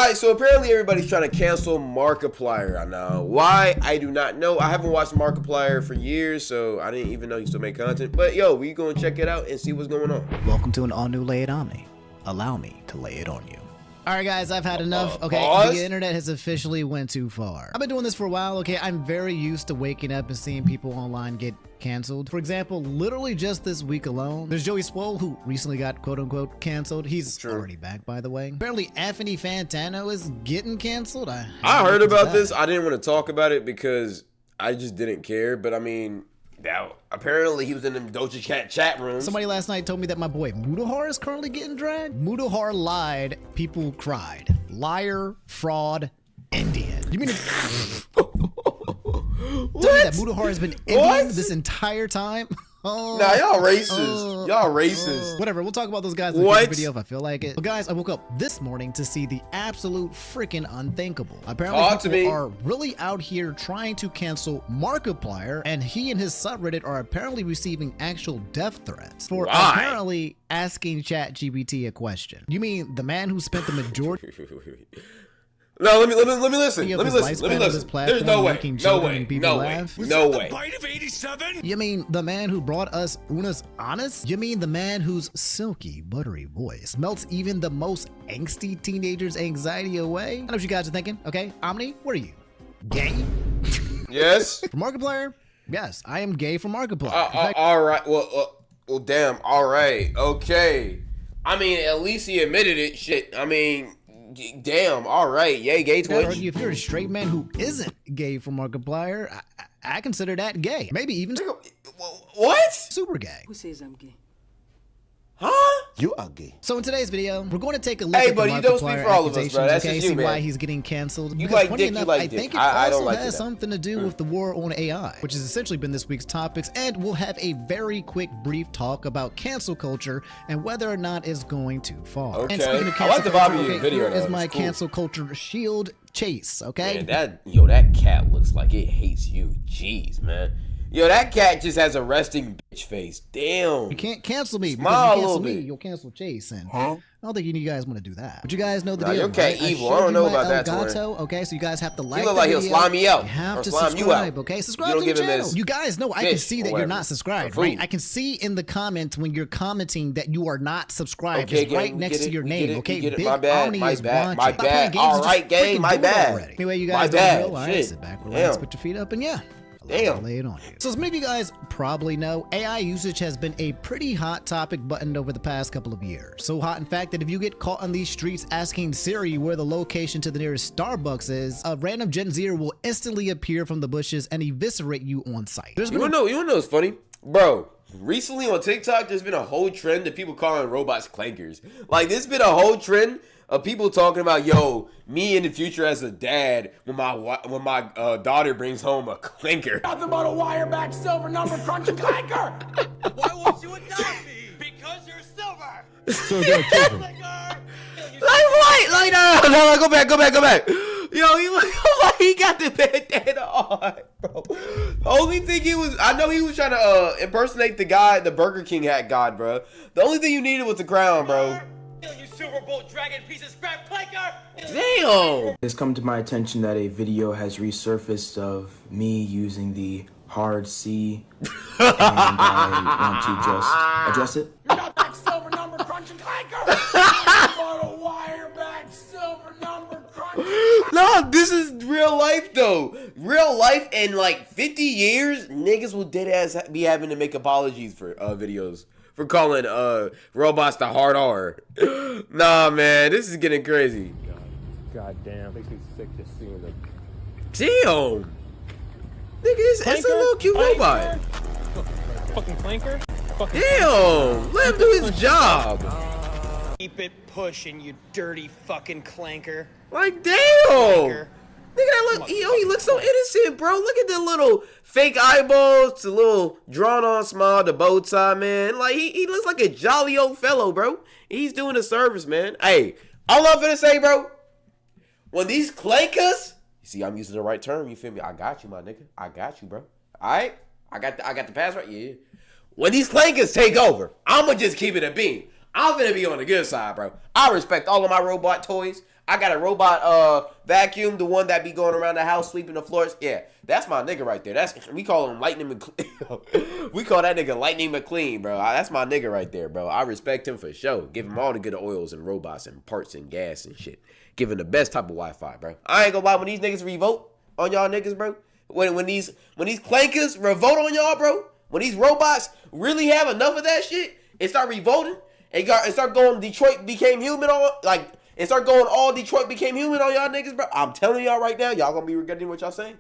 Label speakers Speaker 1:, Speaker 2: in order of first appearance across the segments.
Speaker 1: Alright, so apparently everybody's trying to cancel Markiplier. Now, why? I do not know. I haven't watched Markiplier for years, so I didn't even know he still made content. But yo, we gonna check it out and see what's going on.
Speaker 2: Welcome to an all-new Lay It On Me. Allow me to lay it on you. Alright guys, I've had enough. Okay,
Speaker 1: pause?
Speaker 2: the internet has officially went too far. I've been doing this for a while, okay? I'm very used to waking up and seeing people online get canceled. For example, literally just this week alone, there's Joey Swole, who recently got quote-unquote canceled. He's already back, by the way. Apparently, Anthony Fantano is getting canceled. I
Speaker 1: heard about this. I didn't want to talk about it because I just didn't care. But I mean, apparently he was in the Doja chat room.
Speaker 2: Somebody last night told me that my boy Mudahar is currently getting dragged. Mudahar lied. People cried. Liar, fraud, Indian. You mean
Speaker 1: What?
Speaker 2: Tell me that Mudahar has been Indian this entire time?
Speaker 1: Nah, y'all racist. Y'all racist.
Speaker 2: Whatever, we'll talk about those guys in the video if I feel like it. But guys, I woke up this morning to see the absolute freaking unthinkable. Apparently people are really out here trying to cancel Markiplier, and he and his subreddit are apparently receiving actual death threats for apparently asking Chat GPT a question. You mean the man who spent the majority
Speaker 1: No, let me listen. Let me listen. There's no way. No way. No way.
Speaker 3: Bite of 87?
Speaker 2: You mean the man who brought us Unas Anas? You mean the man whose silky, buttery voice melts even the most angsty teenager's anxiety away? I know what you guys are thinking. Okay, Omni, what are you? Gay?
Speaker 1: Yes.
Speaker 2: For Markiplier? Yes, I am gay for Markiplier.
Speaker 1: All right. Well, damn. All right. Okay. I mean, at least he admitted it. Shit. I mean, damn. All right. Yay, gay Twitch.
Speaker 2: If you're a straight man who isn't gay for Markiplier, I consider that gay. Maybe even
Speaker 1: what?
Speaker 2: Super gay.
Speaker 4: Who says I'm gay?
Speaker 1: Huh?
Speaker 3: You are gay.
Speaker 2: So in today's video, we're going to take a look at the
Speaker 1: buddy, you don't speak for all of us, bro. That's just you,
Speaker 2: see
Speaker 1: man.
Speaker 2: why he's getting canceled.
Speaker 1: You
Speaker 2: Because
Speaker 1: like dick, you like
Speaker 2: I
Speaker 1: dick.
Speaker 2: think it
Speaker 1: I don't
Speaker 2: also
Speaker 1: like
Speaker 2: has
Speaker 1: that.
Speaker 2: something to do with the war on AI, which has essentially been this week's topics, and we'll have a very quick, brief talk about cancel culture and whether or not it's going too far.
Speaker 1: Okay.
Speaker 2: And speaking of
Speaker 1: I
Speaker 2: cancel
Speaker 1: like the
Speaker 2: culture,
Speaker 1: Bobby video,
Speaker 2: here is
Speaker 1: though.
Speaker 2: my
Speaker 1: It's cool.
Speaker 2: cancel culture shield, Chase, okay?
Speaker 1: Man, that cat looks like it hates you. Jeez, man. Yo, that cat just has a resting bitch face. Damn.
Speaker 2: You can't cancel me because
Speaker 1: Smile
Speaker 2: you
Speaker 1: a
Speaker 2: cancel
Speaker 1: little
Speaker 2: me,
Speaker 1: bit.
Speaker 2: you'll cancel Chase. And I don't think you guys want to do that. But you guys know the
Speaker 1: Nah,
Speaker 2: deal.
Speaker 1: your cat
Speaker 2: right?
Speaker 1: evil. I don't know
Speaker 2: showed you
Speaker 1: about
Speaker 2: my
Speaker 1: that,
Speaker 2: Elgato, okay? So you guys have to like
Speaker 1: look
Speaker 2: the
Speaker 1: like he'll
Speaker 2: video.
Speaker 1: slime me out
Speaker 2: You have
Speaker 1: or
Speaker 2: to
Speaker 1: slime you
Speaker 2: subscribe,
Speaker 1: out.
Speaker 2: okay? Subscribe
Speaker 1: You don't
Speaker 2: to the
Speaker 1: give him
Speaker 2: channel.
Speaker 1: his
Speaker 2: You guys know I can
Speaker 1: fish
Speaker 2: see
Speaker 1: or
Speaker 2: that you're
Speaker 1: whatever.
Speaker 2: not subscribed,
Speaker 1: Or
Speaker 2: right?
Speaker 1: food.
Speaker 2: I can see in the comments when you're commenting that you are not subscribed.
Speaker 1: Okay,
Speaker 2: It's right
Speaker 1: gang,
Speaker 2: next
Speaker 1: get
Speaker 2: to
Speaker 1: it,
Speaker 2: your
Speaker 1: we
Speaker 2: name,
Speaker 1: get it,
Speaker 2: okay?
Speaker 1: we get it.
Speaker 2: Big
Speaker 1: My bad,
Speaker 2: Omni
Speaker 1: my
Speaker 2: is
Speaker 1: bad,
Speaker 2: watching.
Speaker 1: my
Speaker 2: Stop playing
Speaker 1: bad.
Speaker 2: games
Speaker 1: All
Speaker 2: and
Speaker 1: right,
Speaker 2: just
Speaker 1: gang,
Speaker 2: freaking
Speaker 1: my
Speaker 2: do it
Speaker 1: bad.
Speaker 2: already. Anyway, you
Speaker 1: My
Speaker 2: guys
Speaker 1: bad.
Speaker 2: don't know. All right,
Speaker 1: Shit.
Speaker 2: sit back, relax,
Speaker 1: Damn.
Speaker 2: put your feet up, and yeah.
Speaker 1: Damn.
Speaker 2: Lay it on you. So as many of you guys probably know, AI usage has been a pretty hot topic buttoned over the past couple of years. So hot, in fact, that if you get caught on these streets asking Siri where the location to the nearest Starbucks is, a random Gen Zer will instantly appear from the bushes and eviscerate you on sight.
Speaker 1: You wanna know what's funny? Bro, recently on TikTok, there's been a whole trend of people calling robots clankers. Like, there's been a whole trend of people talking about, yo, me in the future as a dad when my daughter brings home a clanker.
Speaker 3: Nothing but a wire-back silver number crunchy clanker.
Speaker 5: Why won't you adopt me? Because you're silver.
Speaker 3: So good, children.
Speaker 1: Like what? Like no, go back. Yo, he look like he got the bandana on, bro. The only thing I know he was trying to impersonate the guy, the Burger King hat god, bro. The only thing you needed was the crown, bro.
Speaker 5: You silver bolt dragon piece of scrap clanker.
Speaker 1: Damn.
Speaker 6: It's come to my attention that a video has resurfaced of me using the hard C, and I want to just address it.
Speaker 3: You're not that silver number crunchy clanker. Nothing but a wire-back silver number crunchy.
Speaker 1: No, this is real life though. Real life in like 50 years, niggas will dead ass be having to make apologies for videos. For calling robots the hard R. Nah, man, this is getting crazy.
Speaker 7: God damn, makes me sick just seeing the
Speaker 1: Damn. Nigga, it's a little cute robot.
Speaker 7: fucking clanker.
Speaker 1: Damn, let him do his job.
Speaker 5: Keep it pushing, you dirty fucking clanker.
Speaker 1: Like, damn.
Speaker 5: Clanker.
Speaker 1: Look at that look. He looks so innocent, bro. Look at the little fake eyeballs, the little drawn on smile, the bow tie, man. Like, he looks like a jolly old fellow, bro. He's doing a service, man. Hey, all I'm finna say, bro, when these clankers, you see, I'm using the right term, you feel me? I got you, my nigga. I got you, bro. All right? I got the pass right. Yeah. When these clankers take over, I'ma just keep it a beam. I'm gonna be on the good side, bro. I respect all of my robot toys. I got a robot vacuum, the one that be going around the house sweeping the floors. Yeah, that's my nigga right there. We call him Lightning McLean. We call that nigga Lightning McLean, bro. That's my nigga right there, bro. I respect him for sure. Give him all the good oils and robots and parts and gas and shit. Give him the best type of Wi-Fi, bro. I ain't gonna lie, when these niggas revolt on y'all niggas, bro. When these clankers revolt on y'all, bro. When these robots really have enough of that shit and start revolting and start going Detroit became human on and start going all Detroit became human on y'all niggas, bro. I'm telling y'all right now, y'all gonna be regretting what y'all saying.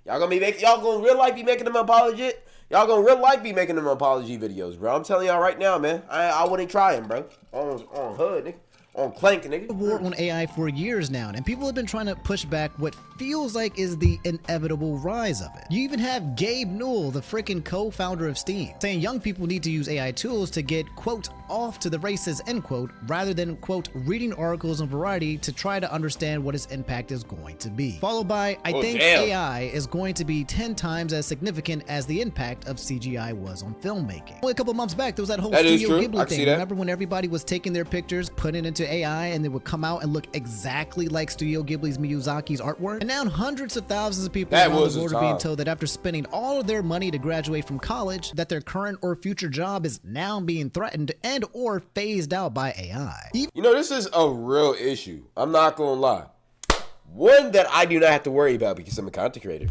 Speaker 1: Y'all gonna real life be making them apology. Y'all gonna real life be making them apology videos, bro. I'm telling y'all right now, man. I wouldn't try him, bro. On hood, nigga. On Clank, nigga.
Speaker 2: War on AI for years now, and people have been trying to push back what feels like is the inevitable rise of it. You even have Gabe Newell, the freaking co-founder of Steam, saying young people need to use AI tools to get, quote, off to the races, end quote, rather than, quote, reading articles on Variety to try to understand what its impact is going to be. Followed by, I think AI is going to be 10 times as significant as the impact of CGI was on filmmaking. Only a couple months back, there was that whole Studio Ghibli thing. Remember when everybody was taking their pictures, putting it into AI, and they would come out and look exactly like Studio Ghibli's Miyazaki's artwork? And now hundreds of thousands of people around the world are being told that after spending all of their money to graduate from college, that their current or future job is now being threatened and or phased out by AI.
Speaker 1: You know, this is a real issue. I'm not gonna lie. One that I do not have to worry about because I'm a content creator.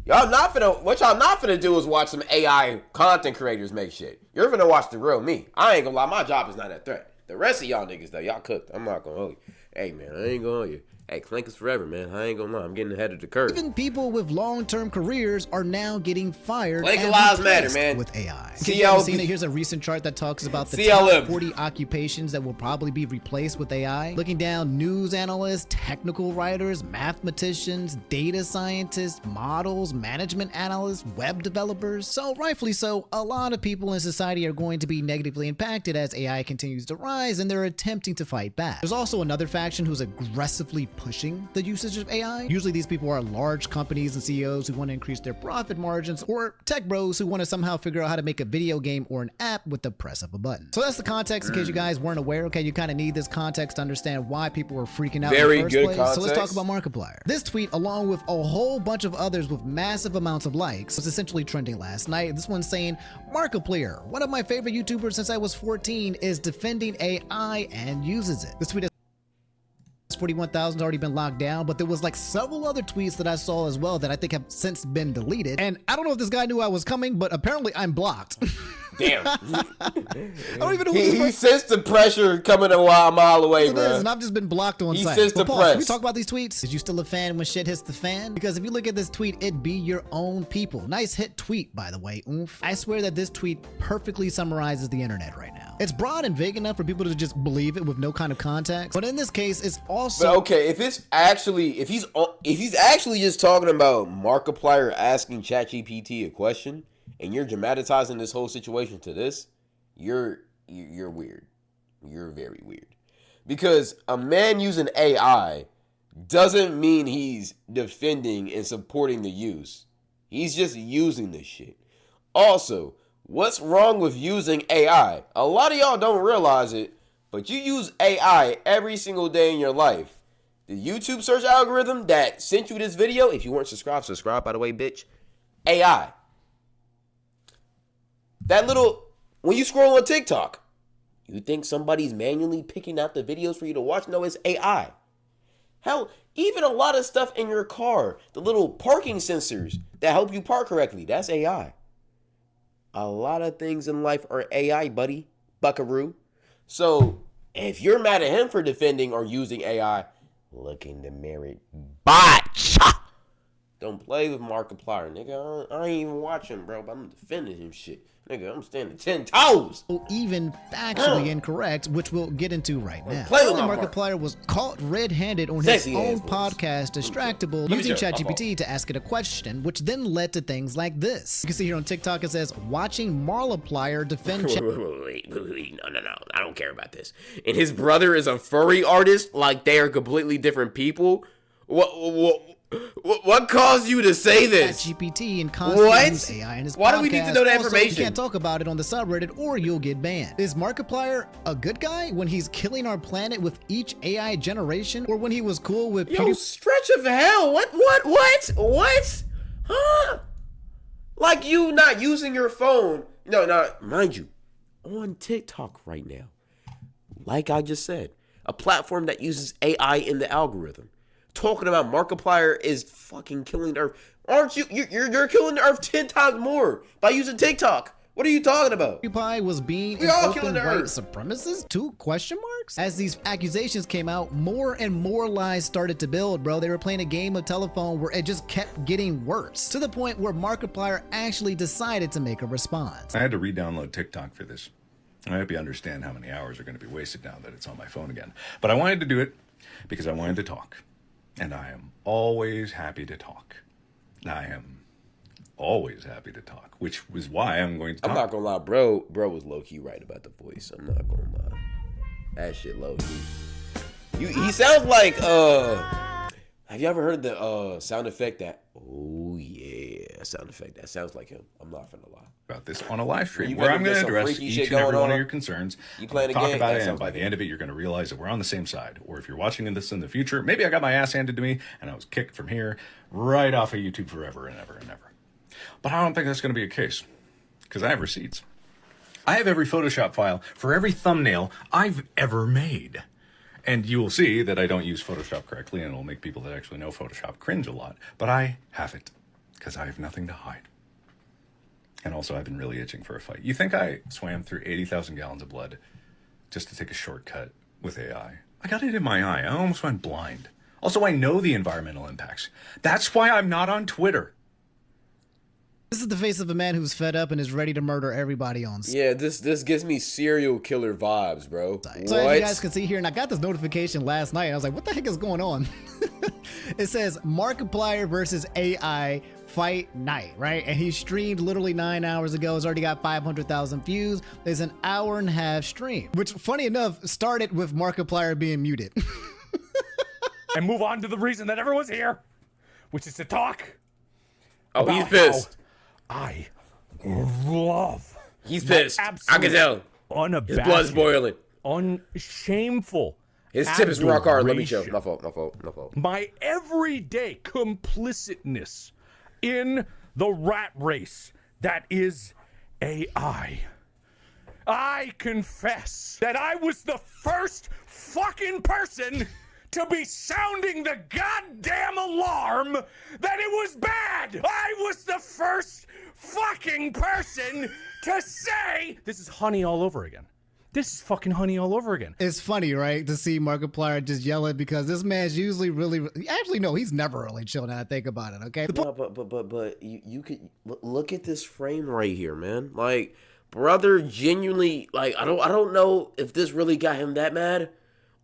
Speaker 1: What y'all not finna do is watch some AI content creators make shit. You're finna watch the real me. I ain't gonna lie, my job is not a threat. The rest of y'all niggas, though, y'all cooked. I'm not gonna hold you. Hey, man, I ain't gonna hold you. Hey, Clankers forever, man. I ain't gonna lie. I'm getting ahead of the curve.
Speaker 2: Even people with long-term careers are now getting fired.
Speaker 1: Clanker lives matter, man.
Speaker 2: With AI.
Speaker 1: CLB.
Speaker 2: Here's a recent chart that talks about the top 40 occupations that will probably be replaced with AI. Looking down, news analysts, technical writers, mathematicians, data scientists, models, management analysts, web developers. So rightfully so, a lot of people in society are going to be negatively impacted as AI continues to rise, and they're attempting to fight back. There's also another faction who's aggressively pushing the usage of AI. Usually these people are large companies and CEOs who want to increase their profit margins, or tech bros who want to somehow figure out how to make a video game or an app with the press of a button. So that's the context in case you guys weren't aware. Okay, you kind of need this context to understand why people were freaking out in the first place.
Speaker 1: Context.
Speaker 2: So let's talk about Markiplier. This tweet, along with a whole bunch of others with massive amounts of likes, was essentially trending last night. This one's saying, Markiplier, one of my favorite YouTubers since I was 14, is defending AI and uses it. This tweet has 41,000 already been locked down, but there was like several other tweets that I saw as well that I think have since been deleted. And I don't know if this guy knew I was coming, but apparently I'm blocked.
Speaker 1: Damn.
Speaker 2: I don't even know who
Speaker 1: he sensed the pressure coming a mile away, bro.
Speaker 2: And I've just been blocked on site.
Speaker 1: He sensed the press.
Speaker 2: Can we talk about these tweets? Is you still a fan when shit hits the fan? Because if you look at this tweet, it be your own people. Nice hit tweet, by the way. Oomph. I swear that this tweet perfectly summarizes the internet right now. It's broad and vague enough for people to just believe it with no kind of context. But in this case, it's also...
Speaker 1: But okay, if he's actually just talking about Markiplier asking Chat GPT a question, and you're dramatizing this whole situation to this, you're weird. You're very weird. Because a man using AI doesn't mean he's defending and supporting the use. He's just using this shit. Also, what's wrong with using AI? A lot of y'all don't realize it, but you use AI every single day in your life. The YouTube search algorithm that sent you this video, if you weren't subscribe by the way, bitch. AI. When you scroll on TikTok, you think somebody's manually picking out the videos for you to watch? No, it's AI. Hell, even a lot of stuff in your car, the little parking sensors that help you park correctly, that's AI. A lot of things in life are AI, buddy, buckaroo. So, if you're mad at him for defending or using AI, look in the mirror. Botch! Don't play with Markiplier, nigga. I ain't even watching, bro, but I'm defending him shit. Nigga, I'm standing 10 toes.
Speaker 2: Even factually incorrect, which we'll get into right now. Markiplier was caught red-handed on his own podcast, Distractable, using Chat GPT to ask it a question, which then led to things like this. You can see here on TikTok, it says, watching Markiplier defend...
Speaker 1: Wait. No. I don't care about this. And his brother is a furry artist? Like, they are completely different people? What? What caused you to say this?
Speaker 2: Chat GPT and constantly use AI in his
Speaker 1: Why
Speaker 2: podcast.
Speaker 1: do we need to know that
Speaker 2: Also,
Speaker 1: information?
Speaker 2: you can't talk about it on the subreddit or you'll get banned. Is Markiplier a good guy when he's killing our planet with each AI generation, or when he was cool with
Speaker 1: Yo, stretch of hell. What? Huh? Like you not using your phone. No, mind you, on TikTok right now, like I just said, a platform that uses AI in the algorithm. Talking about Markiplier is fucking killing the Earth. Aren't you? You're killing the Earth 10 times more by using TikTok. What are you talking about?
Speaker 2: PewDiePie was being an
Speaker 1: all
Speaker 2: open
Speaker 1: killing the
Speaker 2: white
Speaker 1: Earth.
Speaker 2: supremacist? 2 question marks? As these accusations came out, more and more lies started to build, bro. They were playing a game of telephone where it just kept getting worse, to the point where Markiplier actually decided to make a response.
Speaker 4: I had to re-download TikTok for this. I hope you understand how many hours are going to be wasted now that it's on my phone again. But I wanted to do it because I wanted to talk. And I am always happy to talk. I am always happy to talk, which was why I'm going to talk.
Speaker 1: I'm not gonna lie, bro was low-key right about the voice. I'm not gonna lie. That shit low-key. He sounds like, have you ever heard the sound effect that, oh yeah, sound effect? That sounds like him. I'm not gonna lie.
Speaker 4: About this on a live stream
Speaker 1: You
Speaker 4: where
Speaker 1: better
Speaker 4: I'm
Speaker 1: get
Speaker 4: going to
Speaker 1: some
Speaker 4: address
Speaker 1: freaky
Speaker 4: each
Speaker 1: shit
Speaker 4: and every
Speaker 1: going
Speaker 4: one of
Speaker 1: on.
Speaker 4: your concerns.
Speaker 1: You playing a
Speaker 4: talk
Speaker 1: game?
Speaker 4: about
Speaker 1: That
Speaker 4: it, and
Speaker 1: sounds
Speaker 4: by
Speaker 1: like
Speaker 4: the
Speaker 1: it.
Speaker 4: end of it, you're going to realize that we're on the same side. Or if you're watching this in the future, maybe I got my ass handed to me and I was kicked from here right off of YouTube forever and ever and ever. But I don't think that's going to be a case because I have receipts. I have every Photoshop file for every thumbnail I've ever made. And you will see that I don't use Photoshop correctly, and it'll make people that actually know Photoshop cringe a lot. But I have it because I have nothing to hide. And also, I've been really itching for a fight. You think I swam through 80,000 gallons of blood just to take a shortcut with AI? I got it in my eye. I almost went blind. Also, I know the environmental impacts. That's why I'm not on Twitter.
Speaker 2: This is the face of a man who's fed up and is ready to murder everybody on site.
Speaker 1: Yeah, this gives me serial killer vibes, bro.
Speaker 2: So as you guys can see here, and I got this notification last night, and I was like, what the heck is going on? It says Markiplier versus AI fight night, right? And he streamed literally 9 hours ago. It's already got 500,000 views. There's an hour-and-a-half stream, which, funny enough, started with Markiplier being muted.
Speaker 3: And move on to the reason that everyone's here, which is to talk.
Speaker 1: Oh, he's pissed.
Speaker 3: I love.
Speaker 1: He's pissed. I can tell.
Speaker 3: Unabashed.
Speaker 1: His blood's boiling.
Speaker 3: Unshameful.
Speaker 1: His tip is rock hard. Let me
Speaker 3: adoration.
Speaker 1: chill. No fault.
Speaker 3: My everyday complicitness in the rat race that is AI. I confess that I was the first fucking person to be sounding the goddamn alarm that it was bad. I was the first fucking person to say this is honey all over again. This is fucking honey all over again.
Speaker 2: It's funny, right, to see Markiplier just yelling because this man's usually actually, no, he's never really chill now I think about it, okay?
Speaker 1: No, but you could look at this frame right here, man. Like, brother genuinely, like, I don't know if this really got him that mad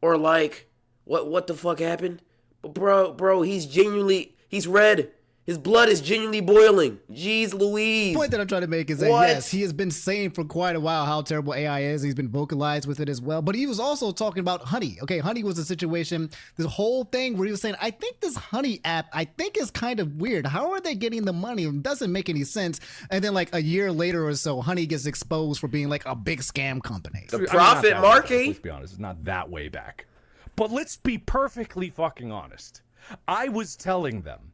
Speaker 1: or like what the fuck happened. But bro, he's red. His blood is genuinely boiling. Jeez Louise.
Speaker 2: The point that I'm trying to make is that, yes, he has been saying for quite a while how terrible AI is. He's been vocalized with it as well. But he was also talking about Honey. Okay, Honey was a situation, this whole thing where he was saying, I think this Honey app, I think is kind of weird. How are they getting the money? It doesn't make any sense. And then like a year later or so, Honey gets exposed for being like a big scam company.
Speaker 1: The Prophet Marky.
Speaker 3: Let's be honest, it's not that way back. But let's be perfectly fucking honest. I was telling them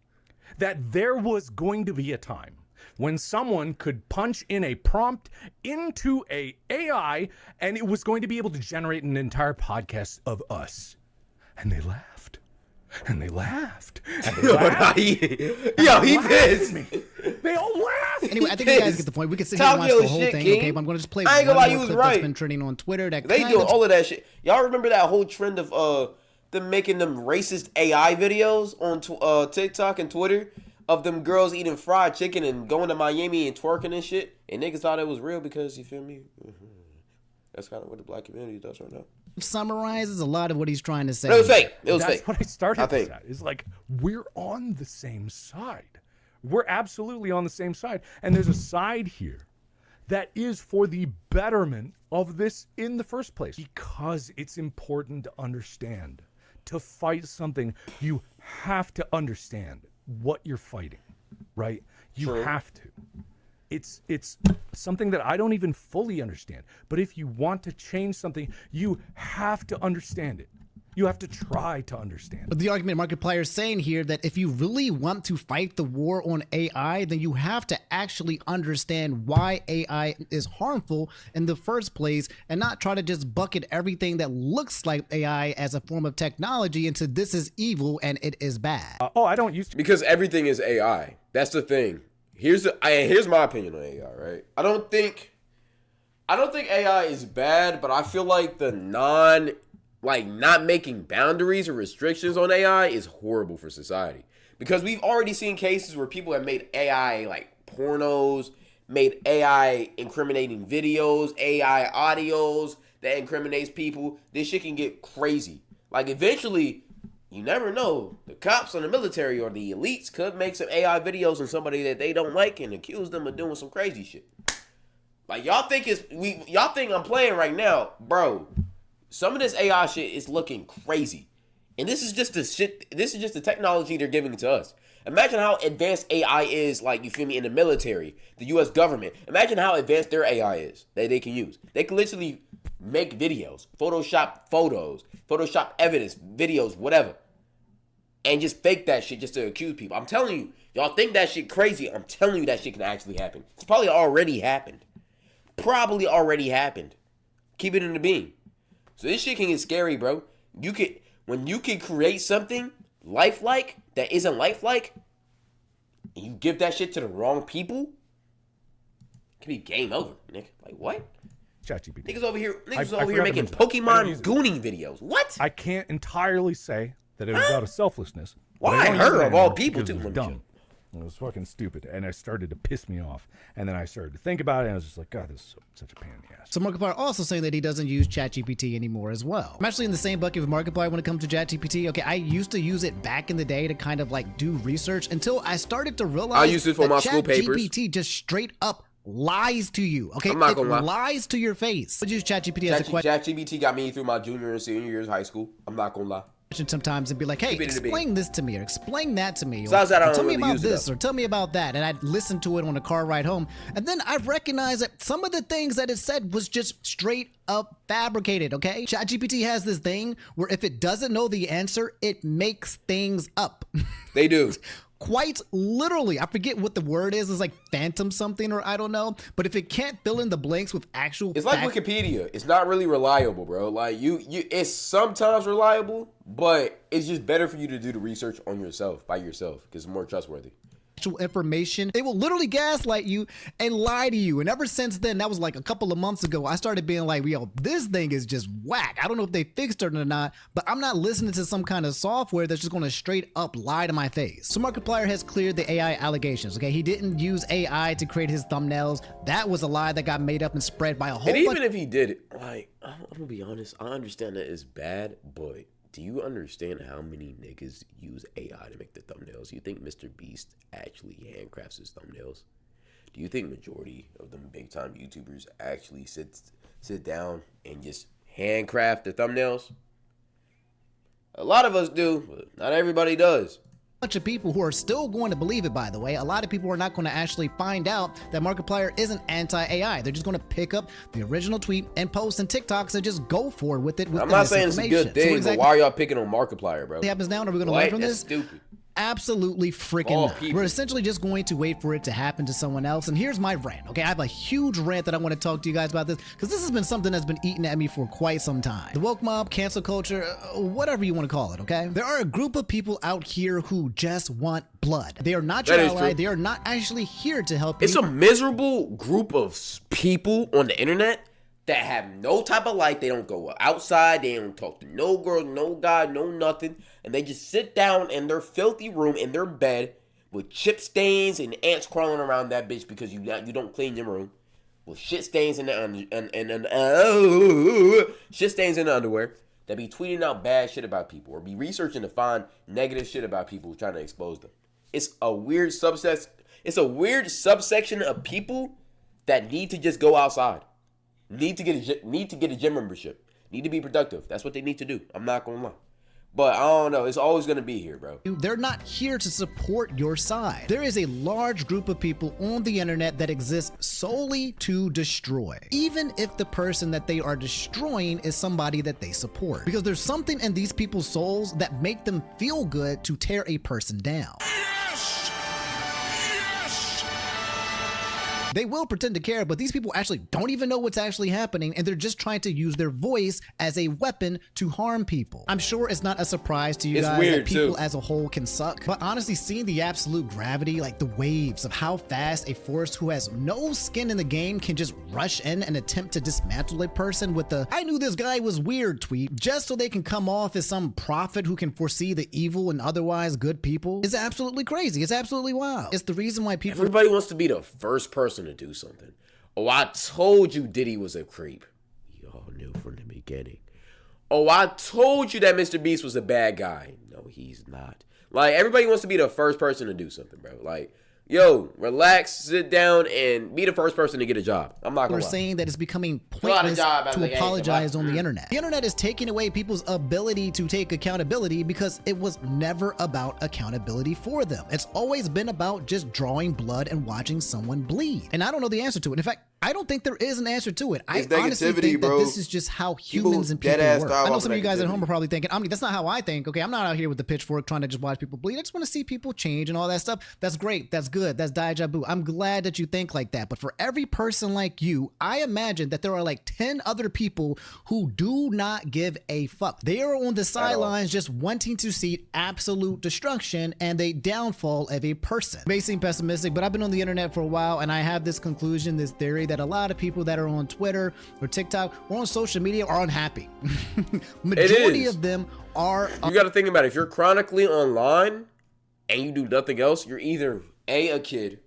Speaker 3: that there was going to be a time when someone could punch in a prompt into a AI and it was going to be able to generate an entire podcast of us. And they laughed. And they laughed. And they laughed.
Speaker 1: He
Speaker 3: laughed
Speaker 1: pissed.
Speaker 3: at me. They all laughed.
Speaker 2: Anyway, I think you guys get the point. We can sit here and watch
Speaker 1: Talk
Speaker 2: the
Speaker 1: your
Speaker 2: whole
Speaker 1: shit,
Speaker 2: thing,
Speaker 1: King.
Speaker 2: okay? But I'm going to just play
Speaker 1: I ain't
Speaker 2: one
Speaker 1: gonna lie,
Speaker 2: more
Speaker 1: you was
Speaker 2: clip
Speaker 1: right.
Speaker 2: that's been trending on Twitter. That
Speaker 1: They
Speaker 2: kind
Speaker 1: do
Speaker 2: of
Speaker 1: all of that shit. Y'all remember that whole trend of them making them racist AI videos on TikTok and Twitter of them girls eating fried chicken and going to Miami and twerking and shit, and niggas thought it was real because, you feel me? That's kind of what the black community does right now.
Speaker 2: summarizes a lot of what he's trying to say.
Speaker 1: It was fake. It was
Speaker 3: That's
Speaker 1: fake.
Speaker 3: what I started
Speaker 1: I think.
Speaker 3: at. It's like, we're on the same side. We're absolutely on the same side. And there's a side here that is for the betterment of this in the first place. Because it's important to understand to fight something, you have to understand what you're fighting, right? You have to. It's something that I don't even fully understand. But if you want to change something, you have to understand it. You have to try to understand.
Speaker 2: But the argument Markiplier is saying here that if you really want to fight the war on AI, then you have to actually understand why AI is harmful in the first place and not try to just bucket everything that looks like AI as a form of technology into this is evil and it is bad.
Speaker 3: I don't use
Speaker 1: because everything is AI. That's the thing. Here's my opinion on AI, right? I don't think AI is bad, but I feel like the not making boundaries or restrictions on AI is horrible for society. Because we've already seen cases where people have made AI like pornos, made AI incriminating videos, AI audios that incriminates people. This shit can get crazy. Like eventually, you never know. The cops or the military or the elites could make some AI videos on somebody that they don't like and accuse them of doing some crazy shit. Like y'all think I'm playing right now, bro. Some of this AI shit is looking crazy. And this is just the technology they're giving to us. Imagine how advanced AI is, like, you feel me, in the military, the US government. Imagine how advanced their AI is that they can use. They can literally make videos, Photoshop photos, Photoshop evidence, videos, whatever. And just fake that shit just to accuse people. I'm telling you, y'all think that shit crazy. I'm telling you that shit can actually happen. It's probably already happened. Keep it in the beam. So this shit can get scary, bro. When you can create something lifelike that isn't lifelike, and you give that shit to the wrong people, it can be game over, nigga. Like what?
Speaker 3: Chat GPT.
Speaker 1: Niggas over here making Pokemon Gooning videos. What?
Speaker 3: I can't entirely say that it was out of selfless.
Speaker 1: Why her of all people too?
Speaker 3: It was dumb. It was fucking stupid, and it started to piss me off. And then I started to think about it, and I was just like, God, this is such a pain in the ass.
Speaker 2: So Markiplier also saying that he doesn't use Chat GPT anymore as well. I'm actually in the same bucket with Markiplier when it comes to Chat GPT. Okay, I used to use it back in the day to kind of like do research until I started to realize
Speaker 1: I used it for my school papers.
Speaker 2: Chat GPT just straight up lies to you. Okay,
Speaker 1: I'm not gonna lie.
Speaker 2: Lies to your face. I use Chat GPT as a question.
Speaker 1: Chat GPT got me through my junior and senior years of high school. I'm not gonna lie.
Speaker 2: Sometimes and be like, hey, explain this to me or explain that to me, or
Speaker 1: tell
Speaker 2: me about this or tell me about that, and I'd listen to it on a car ride home, and then I recognized that some of the things that it said was just straight up fabricated. Okay, ChatGPT has this thing where if it doesn't know the answer, it makes things up.
Speaker 1: They do.
Speaker 2: Quite literally, I forget what the word is. It's like phantom something, or I don't know. But if it can't fill in the blanks with actual
Speaker 1: it's like Wikipedia. It's not really reliable, bro. Like it's sometimes reliable, but it's just better for you to do the research on yourself, by yourself, because it's more trustworthy.
Speaker 2: Information, they will literally gaslight you and lie to you. And ever since then, that was like a couple of months ago, I started being like, yo, this thing is just whack. I don't know if they fixed it or not, but I'm not listening to some kind of software that's just going to straight up lie to my face. So Markiplier has cleared the AI allegations. Okay, he didn't use AI to create his thumbnails. That was a lie that got made up and spread by a whole bunch.
Speaker 1: And even if he did it, like, I'm gonna be honest, I understand that it's bad, but do you understand how many niggas use AI to make the thumbnails? You think Mr. Beast actually handcrafts his thumbnails? Do you think majority of them big time YouTubers actually sit down and just handcraft the thumbnails? A lot of us do, but not everybody does.
Speaker 2: Bunch of people who are still going to believe it, by the way. A lot of people are not going to actually find out that Markiplier isn't anti-AI. They're just going to pick up the original tweet and post in TikToks and just go forward with it. I'm
Speaker 1: not saying it's a good thing, but why are y'all picking on Markiplier, bro?
Speaker 2: What happens now? Are we going to learn from this?
Speaker 1: That's stupid.
Speaker 2: Absolutely freaking not. We're essentially just going to wait for it to happen to someone else. And here's my rant. Okay, I have a huge rant that I want to talk to you guys about this, because this has been something that's been eating at me for quite some time. The woke mob, cancel culture, whatever you want to call it. Okay, there are a group of people out here who just want blood. They are not your ally. They are not actually here to help you.
Speaker 1: It's a miserable group of people on the internet that have no type of life. They don't go outside. They don't talk to no girl, no guy, no nothing. And they just sit down in their filthy room in their bed with chip stains and ants crawling around that bitch because you don't clean your room. With shit stains in the shit stains in the underwear. That be tweeting out bad shit about people or be researching to find negative shit about people trying to expose them. It's a weird subset. It's a weird subsection of people that need to just go outside. Need to get a gym membership. Need to be productive. That's what they need to do. I'm not gonna lie. But I don't know. It's always going to be here, bro.
Speaker 2: They're not here to support your side. There is a large group of people on the internet that exist solely to destroy, even if the person that they are destroying is somebody that they support. Because there's something in these people's souls that make them feel good to tear a person down. They will pretend to care, but these people actually don't even know what's actually happening, and they're just trying to use their voice as a weapon to harm people. I'm sure it's not a surprise to you guys that people as a whole can suck, but honestly, seeing the absolute gravity, like the waves of how fast a force who has no skin in the game can just rush in and attempt to dismantle a person with the "I knew this guy was weird" tweet, just so they can come off as some prophet who can foresee the evil and otherwise good people, is absolutely crazy. It's absolutely wild. It's the reason why people—
Speaker 1: Everybody wants to be the first person to do something. Oh, I told you Diddy was a creep. Y'all knew from the beginning. Oh, I told you that Mr. Beast was a bad guy. No, he's not. Like, everybody wants to be the first person to do something, bro. Like, yo, relax, sit down, and be the first person to get a job. I'm not gonna lie.
Speaker 2: Saying that it's becoming pointless to apologize on the internet. The internet is taking away people's ability to take accountability because it was never about accountability for them. It's always been about just drawing blood and watching someone bleed. And I don't know the answer to it. In fact, I don't think there is an answer to it. I honestly think that this is just how humans and people work. I know some of you guys at home are probably thinking, I mean, that's not how I think. Okay, I'm not out here with the pitchfork trying to just watch people bleed. I just want to see people change and all that stuff. That's great. That's good. That's deja vu. I'm glad that you think like that. But for every person like you, I imagine that there are like 10 other people who do not give a fuck. They are on the sidelines just wanting to see absolute destruction and the downfall of a person. It may seem pessimistic, but I've been on the internet for a while, and I have this conclusion, this theory, that a lot of people that are on Twitter or TikTok or on social media are unhappy. Majority of them are.
Speaker 1: You got to think about it. If you're chronically online and you do nothing else, you're either A, kid,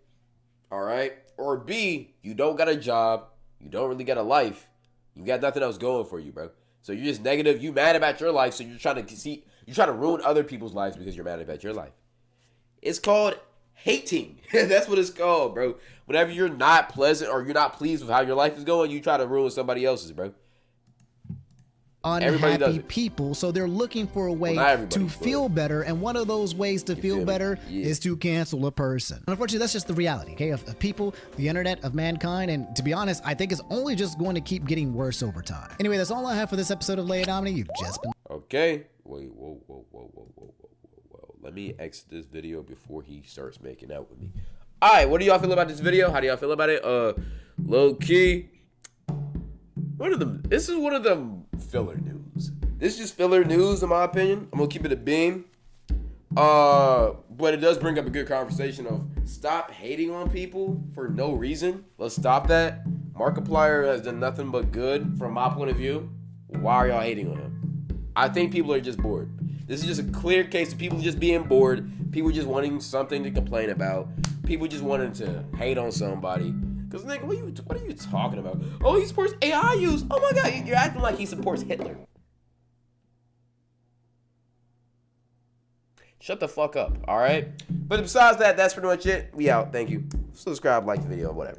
Speaker 1: all right, or B, you don't got a job, you don't really got a life, you got nothing else going for you, bro. So you're just negative, you mad about your life, so you're trying to ruin other people's lives because you're mad about your life. It's called hating. That's what it's called, bro. Whenever you're not pleasant or you're not pleased with how your life is going, you try to ruin somebody else's, bro.
Speaker 2: Unhappy people, so they're looking for a way to feel better, and one of those ways to feel better is to cancel a person. And unfortunately, that's just the reality, okay, of people, the internet, of mankind, and to be honest, I think it's only just going to keep getting worse over time. Anyway, that's all I have for this episode of Lay It On Me. You've just been—
Speaker 1: Okay. Wait, whoa. Let me exit this video before he starts making out with me. All right, what do y'all feel about this video? How do y'all feel about it? Low key, this is one of them filler news. This is just filler news, in my opinion. I'm gonna keep it a beam. But it does bring up a good conversation of stop hating on people for no reason. Let's stop that. Markiplier has done nothing but good from my point of view. Why are y'all hating on him? I think people are just bored. This is just a clear case of people just being bored. People just wanting something to complain about. People just wanting to hate on somebody. Because, nigga, what are you talking about? Oh, he supports AI use. Oh, my God. You're acting like he supports Hitler. Shut the fuck up, all right? But besides that, that's pretty much it. We out. Thank you. Subscribe, like the video, whatever.